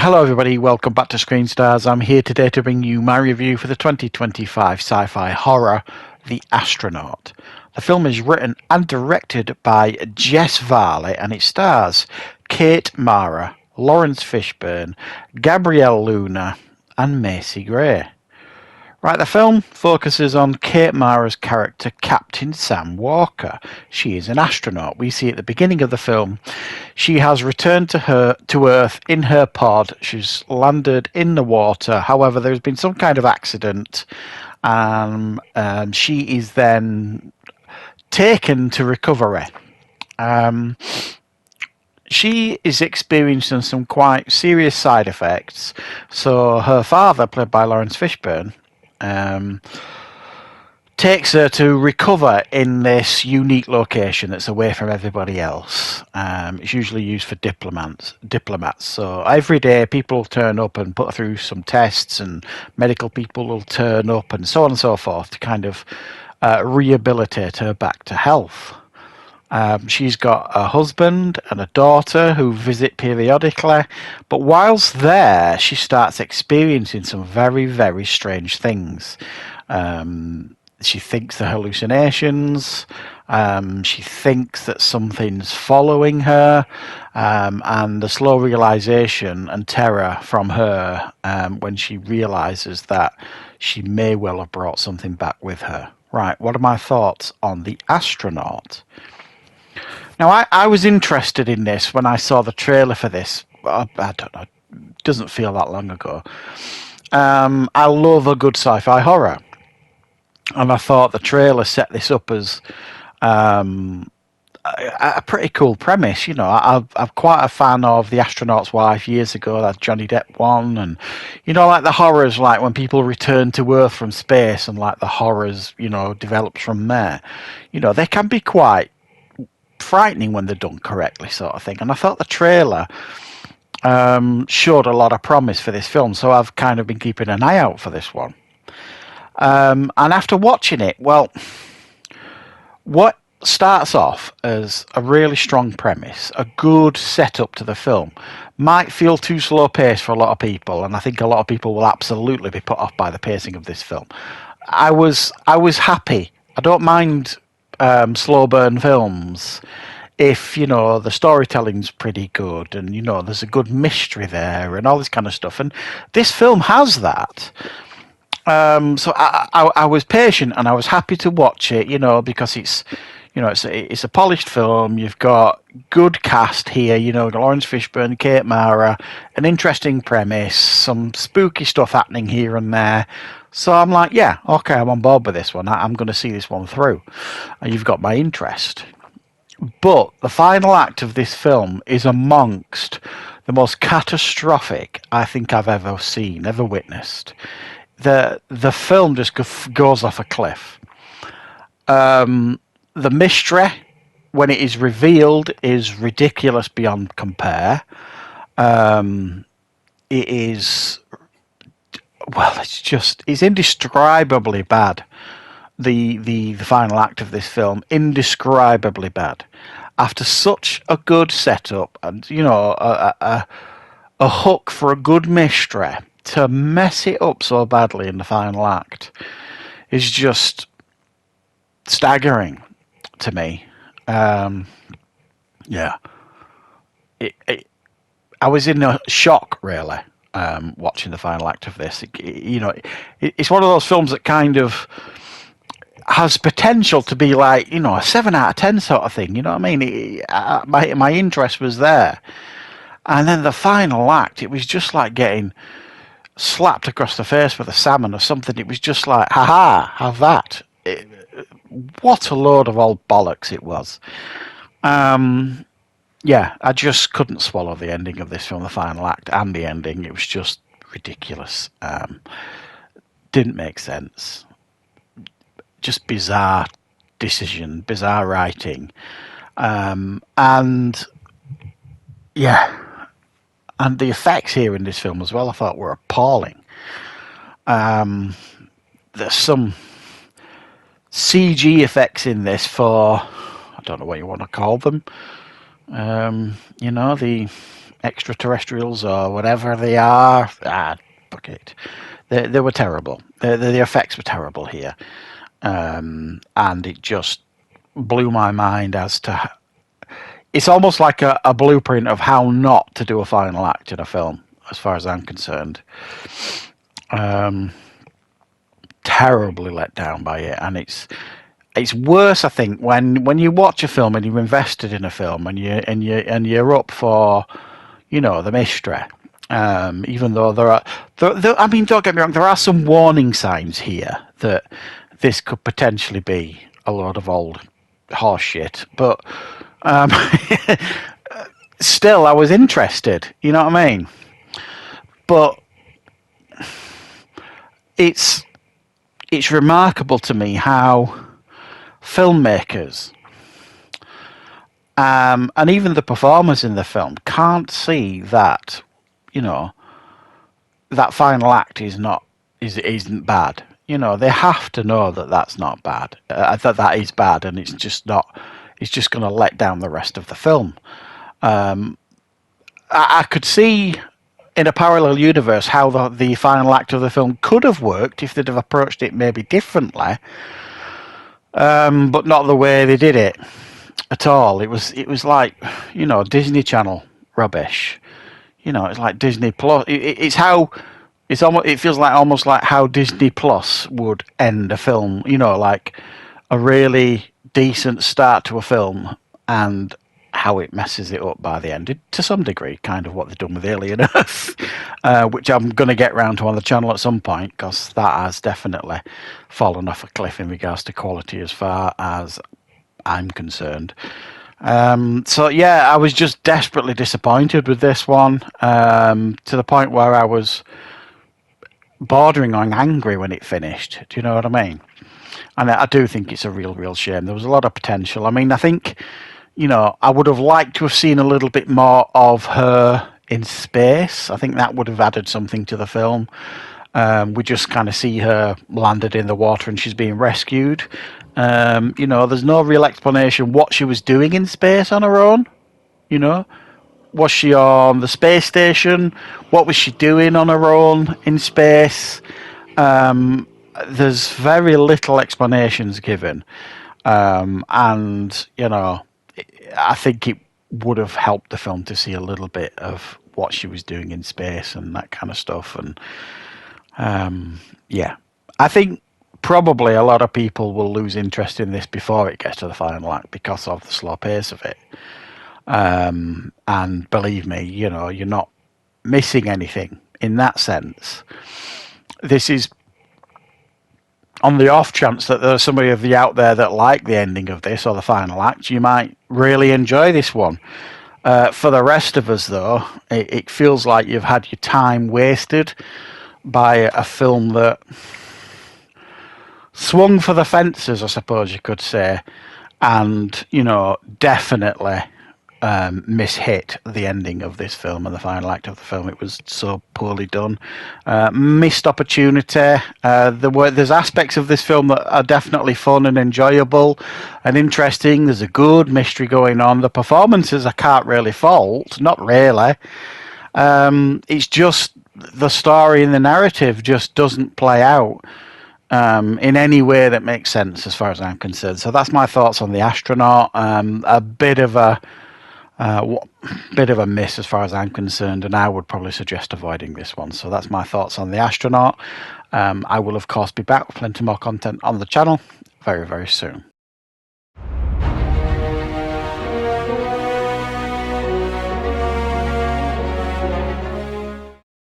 Hello everybody, welcome back to Screenstars. I'm here today to bring you my review for the 2025 sci-fi horror, The Astronaut. The film is written and directed by Jess Varley and it stars Kate Mara, Lawrence Fishburne, Gabrielle Luna and Macy Gray. Right, the film focuses on Kate Mara's character, Captain Sam Walker. She is an astronaut. We see at the beginning of the film, she has returned to Earth in her pod. She's landed in the water. However, there's been some kind of accident, and she is then taken to recovery. She is experiencing some quite serious side effects. So her father, played by Lawrence Fishburne, takes her to recover in this unique location that's away from everybody else. It's usually used for diplomats. So every day people turn up and put her through some tests, and medical people will turn up and so on and so forth to kind of rehabilitate her back to health. She's got a husband and a daughter who visit periodically, but whilst there, she starts experiencing some very, very strange things. She thinks they're hallucinations. She thinks that something's following her, and the slow realization and terror from her when she realizes that she may well have brought something back with her. Right, what are my thoughts on The Astronaut? Now, I was interested in this when I saw the trailer for this. I don't know, it doesn't feel that long ago. I love a good sci-fi horror. And I thought the trailer set this up as a pretty cool premise. You know, I'm quite a fan of The Astronaut's Wife years ago, that Johnny Depp one. And, you know, like the horrors, like when people return to Earth from space and like the horrors, you know, develops from there. You know, they can be quite frightening when they're done correctly, sort of thing. And I thought the trailer showed a lot of promise for this film, so I've kind of been keeping an eye out for this one. And after watching it, well, what starts off as a really strong premise, a good setup to the film, might feel too slow paced for a lot of people, and I think a lot of people will absolutely be put off by the pacing of this film. I was happy. I don't mind slow burn films if, you know, the storytelling's pretty good and, you know, there's a good mystery there and all this kind of stuff, and this film has that. So I was patient and I was happy to watch it, you know, because it's, you know, it's a polished film. You've got good cast here, you know, Lawrence Fishburne, Kate Mara, an interesting premise, some spooky stuff happening here and there. So I'm like, yeah, okay, I'm on board with this one. I'm going to see this one through. And you've got my interest. But the final act of this film is amongst the most catastrophic I think I've ever seen, ever witnessed. The film just goes off a cliff. The mystery, when it is revealed, is ridiculous beyond compare. It is, well, it's indescribably bad. The final act of this film, indescribably bad. After such a good setup and, you know, a hook for a good mystery, to mess it up so badly in the final act is just staggering to me. Yeah. I was in a shock, really, watching the final act of this. You know, it's one of those films that kind of has potential to be like, you know, a 7 out of 10 sort of thing. You know what I mean? My interest was there. And then the final act, it was just like getting slapped across the face with a salmon or something. It was just like, haha, have that. What a load of old bollocks it was. Yeah, I just couldn't swallow the ending of this film, the final act and the ending. It was just ridiculous. Didn't make sense. Just bizarre decision, bizarre writing. And yeah. And the effects here in this film as well, I thought were appalling. There's some CG effects in this for, I don't know what you want to call them. You know, the extraterrestrials or whatever they are. Fuck it. They were terrible. The effects were terrible here. And it just blew my mind as to... It's almost like a blueprint of how not to do a final act in a film, as far as I'm concerned. Terribly let down by it, and it's worse, I think, when you watch a film and you're invested in a film and you're up for, the mystery. Even though I mean, don't get me wrong, there are some warning signs here that this could potentially be a load of old horse shit, but still, I was interested. You know what I mean? But it's remarkable to me how filmmakers and even the performers in the film can't see that, that final act isn't bad. They have to know that that's not bad. That is bad, and it's just not. It's just going to let down the rest of the film. I could see in a parallel universe how the final act of the film could have worked if they'd have approached it maybe differently, but not the way they did it at all. It was like, Disney Channel rubbish. It's like Disney Plus. It feels like almost like how Disney Plus would end a film. Like a really decent start to a film and how it messes it up by the end, to some degree, kind of what they've done with Alien Earth, which I'm going to get round to on the channel at some point, because that has definitely fallen off a cliff in regards to quality as far as I'm concerned. So yeah, I was just desperately disappointed with this one, to the point where I was bordering on angry when it finished. Do you know what I mean? And I do think it's a real shame. There was a lot of potential. I mean, I think, I would have liked to have seen a little bit more of her in space. I think that would have added something to the film. We just kind of see her landed in the water and she's being rescued. There's no real explanation what she was doing in space on her own. Was she on the space station? What was she doing on her own in space? There's very little explanations given. And, I think it would have helped the film to see a little bit of what she was doing in space and that kind of stuff. And, yeah, I think probably a lot of people will lose interest in this before it gets to the final act because of the slow pace of it. And believe me, you're not missing anything in that sense. This is on the off chance that there's somebody of you out there that like the ending of this or the final act. You might really enjoy this one. For the rest of us, though, it feels like you've had your time wasted by a film that swung for the fences, I suppose you could say, and definitely mishit the ending of this film and the final act of the film. It was so poorly done. Missed opportunity. There's aspects of this film that are definitely fun and enjoyable and interesting. There's a good mystery going on. The performances I can't really fault. Not really. It's just the story and the narrative just doesn't play out in any way that makes sense as far as I'm concerned. So that's my thoughts on The Astronaut. A bit of a miss as far as I'm concerned, and I would probably suggest avoiding this one. So that's my thoughts on The Astronaut. I will of course be back with plenty more content on the channel very soon.